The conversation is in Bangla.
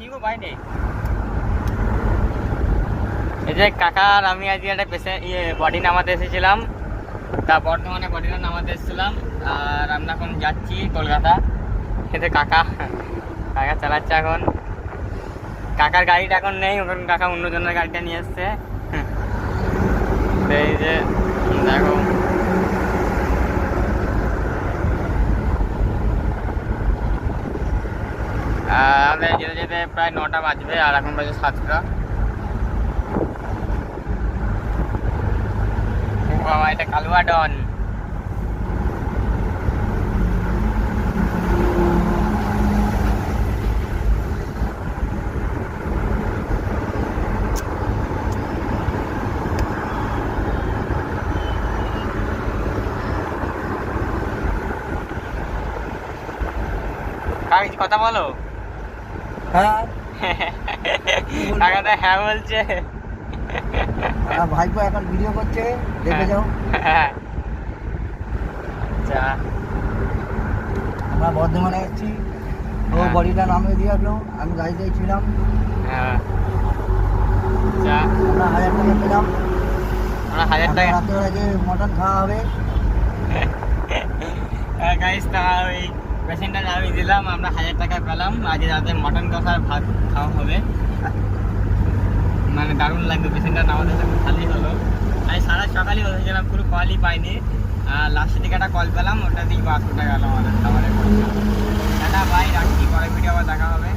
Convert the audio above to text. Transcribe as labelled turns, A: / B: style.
A: এই যে কাকার আমি আজকে একটা বডি নামাতে এসেছিলাম, তা বর্তমানে বডিটা নামাতে এসেছিলাম আর আমরা এখন যাচ্ছি কলকাতা। এতে কাকা চালাচ্ছে এখন। কাকার গাড়িটা এখন নেই, ওখানে কাকা অন্যজনের গাড়িটা নিয়ে এসছে। এই যে দেখো আমাদের যেতে যেতে প্রায় 9টা বাজবে আর এখন বাজে 7টা। বাবা এটা কালুয়া ডন। কাকা কিছু কথা বলো।
B: হ্যাঁ
A: কাকা তো হ্যাঁ বলছে।
B: ভাইপো এখন ভিডিও করছে, দেখে যাও।
A: আচ্ছা
B: আমরা বর্ধমানে এসেছি, ও বডিটা নামিয়ে দিয়ে আসলো, আমি গাড়িতেই ছিলাম।
A: আচ্ছা
B: আমরা 1000 টাকা পেলাম।
A: আমরা 1000 টাকা
B: রাত্রেবেলা যে মটন খাওয়া হবে।
A: গাইস তা ওই পেশেন্টটা নামিয়ে দিলাম, আমরা 1000 টাকা পেলাম। আজ রাতে মটন কষার ভাত খাওয়া হবে, মানে দারুণ লাগবে। পেশেন্টটা নামাতে খালি হলো, আমি সারা সকালই বসেছিলাম, পুরো কলই পাইনি। আর লাস্টের দিকে একটা কল পেলাম, ওটা দিয়ে 500 টাকা গেল আমাদের খাবারের খরচা। টাটা বাই, রাখছি, পরে ভিডিও আবার দেখা হবে।